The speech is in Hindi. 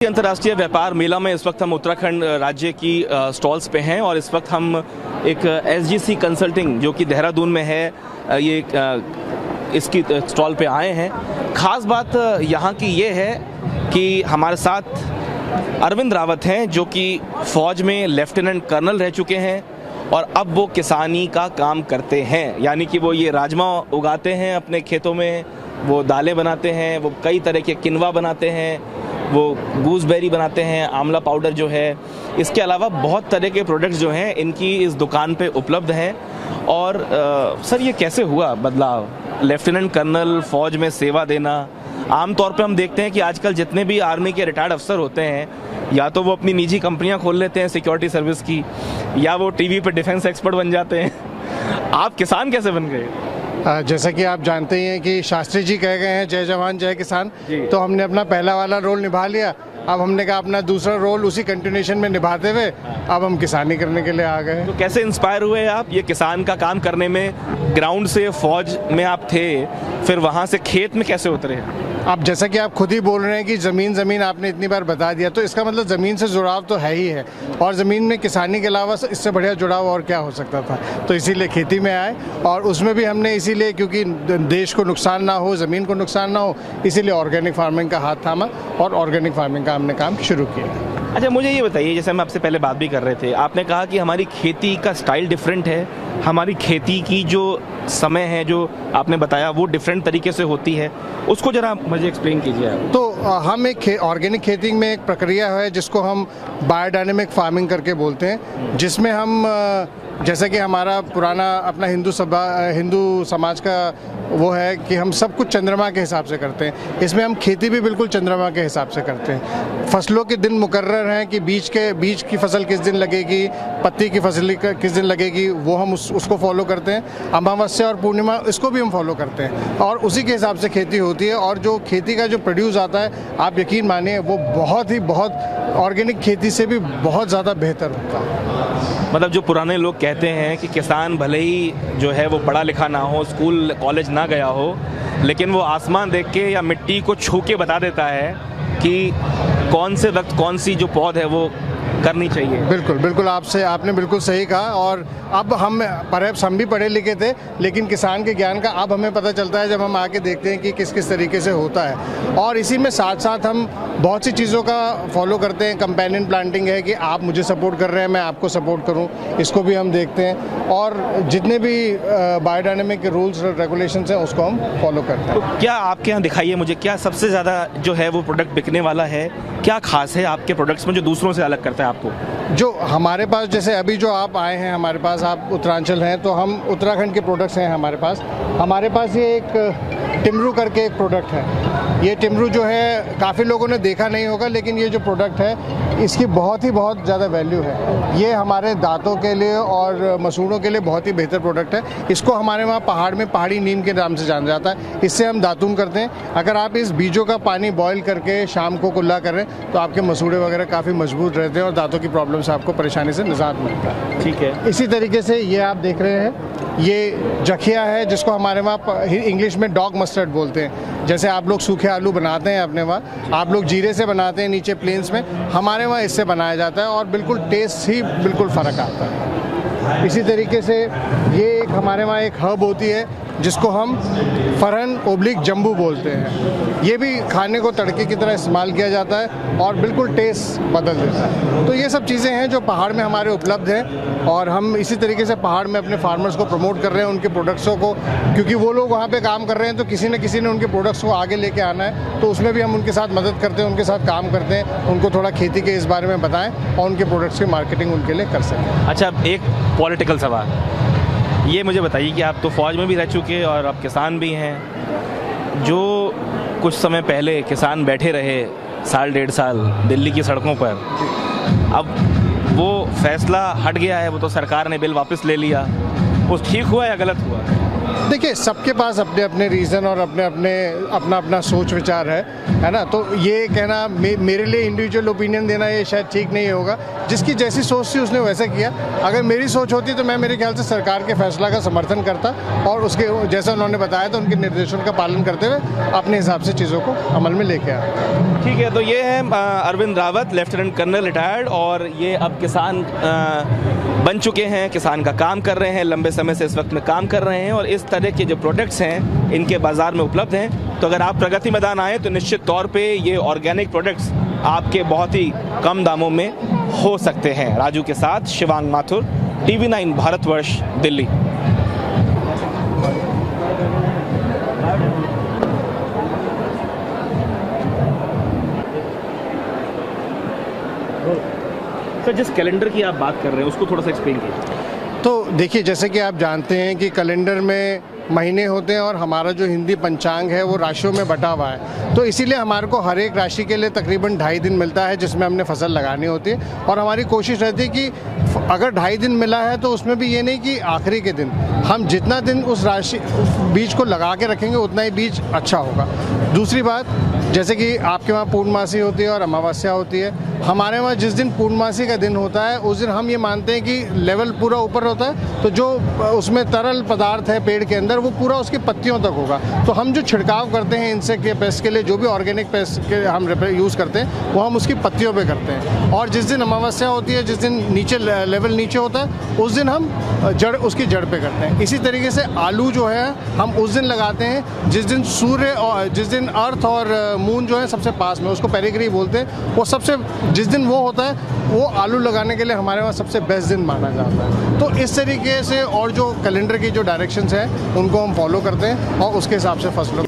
अंतर्राष्ट्रीय व्यापार मेला में इस वक्त हम उत्तराखंड राज्य की स्टॉल्स पे हैं और इस वक्त हम एक एसजीसी कंसल्टिंग जो कि देहरादून में है ये इसकी स्टॉल पे आए हैं। खास बात यहाँ की ये है कि हमारे साथ अरविंद रावत हैं जो कि फ़ौज में लेफ्टिनेंट कर्नल रह चुके हैं और अब वो किसानी का काम करते हैं, यानी कि वो ये राजमा उगाते हैं अपने खेतों में, वो दालें बनाते हैं, वो कई तरह के किनवा बनाते हैं, वो गूसबेरी बनाते हैं, आंवला पाउडर जो है, इसके अलावा बहुत तरह के प्रोडक्ट्स जो हैं इनकी इस दुकान पे उपलब्ध हैं। और सर ये कैसे हुआ बदलाव, लेफ्टिनेंट कर्नल फ़ौज में सेवा देना? आमतौर पे हम देखते हैं कि आजकल जितने भी आर्मी के रिटायर्ड अफसर होते हैं या तो वो अपनी निजी कंपनियां खोल लेते हैं सिक्योरिटी सर्विस की, या वो टीवी पे डिफेंस एक्सपर्ट बन जाते हैं। आप किसान कैसे बन गए? जैसा कि आप जानते ही हैं कि शास्त्री जी कह गए हैं जय जवान जय किसान, तो हमने अपना पहला वाला रोल निभा लिया। अब हमने कहा अपना दूसरा रोल उसी कंटिन्यूएशन में निभाते हुए अब हम किसानी करने के लिए आ गए। तो कैसे इंस्पायर हुए आप ये किसान का काम करने में? ग्राउंड से फौज में आप थे, फिर वहाँ से खेत में कैसे उतरे? अब जैसा कि आप खुद ही बोल रहे हैं कि ज़मीन आपने इतनी बार बता दिया, तो इसका मतलब ज़मीन से जुड़ाव तो है ही है, और ज़मीन में किसानी के अलावा इससे बढ़िया जुड़ाव और क्या हो सकता था। तो इसीलिए खेती में आए, और उसमें भी हमने इसीलिए क्योंकि देश को नुकसान ना हो, ज़मीन को नुकसान ना हो, इसीलिए ऑर्गेनिक फार्मिंग का हाथ थामा और ऑर्गेनिक फार्मिंग का हमने काम शुरू किया। अच्छा, मुझे ये बताइए, जैसे हम आपसे पहले बात भी कर रहे थे, आपने कहा कि हमारी खेती का स्टाइल डिफरेंट है, हमारी खेती की जो समय है जो आपने बताया वो डिफरेंट तरीके से होती है, उसको ज़रा मुझे एक्सप्लेन कीजिए। तो हम एक ऑर्गेनिक खेती में एक प्रक्रिया है जिसको हम बायोडायनेमिक फार्मिंग करके बोलते हैं, जिसमें हम जैसा कि हमारा पुराना अपना हिंदू समाज का वो है कि हम सब कुछ चंद्रमा के हिसाब से करते हैं। इसमें हम खेती भी बिल्कुल चंद्रमा के हिसाब से करते हैं। फसलों के दिन मुकर्रर हैं कि बीज की फसल किस दिन लगेगी, पत्ती की फसल किस दिन लगेगी, वो हम उसको फॉलो करते हैं। अमावस्या और पूर्णिमा इसको भी हम फॉलो करते हैं, और उसी के हिसाब से खेती होती है। और जो खेती का जो प्रोड्यूस आता है, आप यकीन मानिए वो बहुत ऑर्गेनिक खेती से भी बहुत ज़्यादा बेहतर होता है। मतलब जो पुराने लोग कहते हैं कि किसान भले ही जो है वो पढ़ा लिखा ना हो, स्कूल कॉलेज ना गया हो, लेकिन वो आसमान देख के या मिट्टी को छू के बता देता है कि कौन से वक्त कौन सी जो पौध है वो करनी चाहिए। बिल्कुल आपने बिल्कुल सही कहा। और अब हम भी पढ़े लिखे थे, लेकिन किसान के ज्ञान का अब हमें पता चलता है जब हम आके देखते हैं कि किस किस तरीके से होता है। और इसी में साथ साथ हम बहुत सी चीज़ों का फॉलो करते हैं। कंपेनियन प्लांटिंग है कि आप मुझे सपोर्ट कर रहे हैं, मैं आपको सपोर्ट करूं, इसको भी हम देखते हैं। और जितने भी बायोडायनेमिक रूल्स और रेगुलेशंस हैं उसको हम फॉलो करते हैं। तो क्या आपके यहाँ दिखाइए मुझे, क्या सबसे ज़्यादा जो है वो प्रोडक्ट बिकने वाला है? क्या खास है आपके प्रोडक्ट्स में जो दूसरों से अलग करता है आपको? जो हमारे पास, जैसे अभी जो आप आए हैं हमारे पास, आप उत्तरांचल हैं, तो हम उत्तराखंड के प्रोडक्ट्स हैं हमारे पास ये एक टिमरू करके एक प्रोडक्ट है। ये टिमरू जो है काफ़ी लोगों ने देखा नहीं होगा, लेकिन ये जो प्रोडक्ट है इसकी बहुत ज़्यादा वैल्यू है। ये हमारे दांतों के लिए और मसूड़ों के लिए बहुत ही बेहतर प्रोडक्ट है। इसको हमारे वहाँ पहाड़ में पहाड़ी नीम के नाम से जाना जाता है। इससे हम दातून करते हैं। अगर आप इस बीजों का पानी बॉयल करके शाम को कुल्ला करें तो आपके मसूड़े वगैरह काफ़ी मजबूत रहते हैं और दांतों की प्रॉब्लम से आपको परेशानी से निजात मिलता है। ठीक है। इसी तरीके से ये आप देख रहे हैं, ये जखिया है जिसको हमारे वहाँ इंग्लिश में डॉग मस्टर्ड बोलते हैं। जैसे आप लोग सूखे आलू बनाते हैं अपने वहाँ, आप लोग जीरे से बनाते हैं नीचे प्लेन्स में, हमारे वहाँ इससे बनाया जाता है और बिल्कुल टेस्ट ही बिल्कुल फ़र्क आता है। इसी तरीके से ये एक हमारे वहाँ एक हर्ब होती है जिसको हम फरहन ओब्लिक जम्बू बोलते हैं। ये भी खाने को तड़के की तरह इस्तेमाल किया जाता है और बिल्कुल टेस्ट बदल देता है। तो ये सब चीज़ें हैं जो पहाड़ में हमारे उपलब्ध हैं, और हम इसी तरीके से पहाड़ में अपने फार्मर्स को प्रमोट कर रहे हैं, उनके प्रोडक्ट्सों को, क्योंकि वो लोग वहाँ पे काम कर रहे हैं तो किसी न किसी ने उनके प्रोडक्ट्स को आगे लेके आना है। तो उसमें भी हम उनके साथ मदद करते हैं, उनके साथ काम करते हैं, उनको थोड़ा खेती के इस बारे में बताएँ और उनके प्रोडक्ट्स की मार्केटिंग उनके लिए कर सकें। अच्छा, एक पॉलिटिकल सवाल, ये मुझे बताइए कि आप तो फ़ौज में भी रह चुके और आप किसान भी हैं। जो कुछ समय पहले किसान बैठे रहे साल डेढ़ साल दिल्ली की सड़कों पर, अब वो फैसला हट गया है, वो तो सरकार ने बिल वापस ले लिया, वो ठीक हुआ या गलत हुआ? देखिए, सबके पास अपने अपने रीज़न और अपना अपना सोच विचार है ना। तो ये कहना मेरे लिए इंडिविजुअल ओपिनियन देना ये शायद ठीक नहीं होगा। जिसकी जैसी सोच थी उसने वैसा किया। अगर मेरी सोच होती तो मैं मेरे ख्याल से सरकार के फैसला का समर्थन करता और उसके जैसा उन्होंने बताया तो उनके निर्देशों का पालन करते हुए अपने हिसाब से चीज़ों को अमल में लेके आया। ठीक है, तो ये है Arvind Rawat, lieutenant colonel retired, और ये अब किसान बन चुके हैं, किसान का काम कर रहे हैं, लंबे समय से इस वक्त में काम कर रहे हैं और इस तरह के जो प्रोडक्ट्स हैं इनके बाज़ार में उपलब्ध हैं। तो अगर आप प्रगति मैदान आए तो निश्चित तौर पे ये ऑर्गेनिक प्रोडक्ट्स आपके बहुत ही कम दामों में हो सकते हैं। राजू के साथ शिवांग माथुर, TV9 भारतवर्ष, दिल्ली। सर, जिस कैलेंडर की आप बात कर रहे हैं उसको थोड़ा सा एक्सप्लेन कीजिए। तो देखिए, जैसे कि आप जानते हैं कि कैलेंडर में महीने होते हैं और हमारा जो हिंदी पंचांग है वो राशियों में बटा हुआ है। तो इसीलिए हमारे को हर एक राशि के लिए तकरीबन 2.5 दिन मिलता है जिसमें हमने फसल लगानी होती है। और हमारी कोशिश रहती है कि अगर 2.5 दिन मिला है तो उसमें भी ये नहीं कि आखिरी के दिन, हम जितना दिन उस बीज को लगा के रखेंगे उतना ही बीज अच्छा होगा। दूसरी बात, जैसे कि आपके वहाँ पूर्णमासी होती है और अमावस्या होती है, हमारे वहाँ जिस दिन पूर्णमासी का दिन होता है उस दिन हम ये मानते हैं कि लेवल पूरा ऊपर होता है, तो जो उसमें तरल पदार्थ है पेड़ के अंदर वो पूरा उसकी पत्तियों तक होगा। तो हम जो छिड़काव करते हैं इंसेक्ट के पेस्ट के लिए, जो भी ऑर्गेनिक पेस्ट के हम यूज़ करते हैं वो हम उसकी पत्तियों पे करते हैं। और जिस दिन अमावस्या होती है, जिस दिन नीचे लेवल नीचे होता है, उस दिन हम उसकी जड़ पे करते हैं। इसी तरीके से आलू जो है हम उस दिन लगाते हैं जिस दिन सूर्य और जिस दिन अर्थ और मून जो है सबसे पास में, उसको पेरिग्री बोलते हैं। वो सबसे जिस दिन वो होता है वो आलू लगाने के लिए हमारे वहाँ सबसे बेस्ट दिन माना जाता है। तो इस तरीके से और जो कैलेंडर की जो डायरेक्शंस हैं उनको हम फॉलो करते हैं और उसके हिसाब से फसलों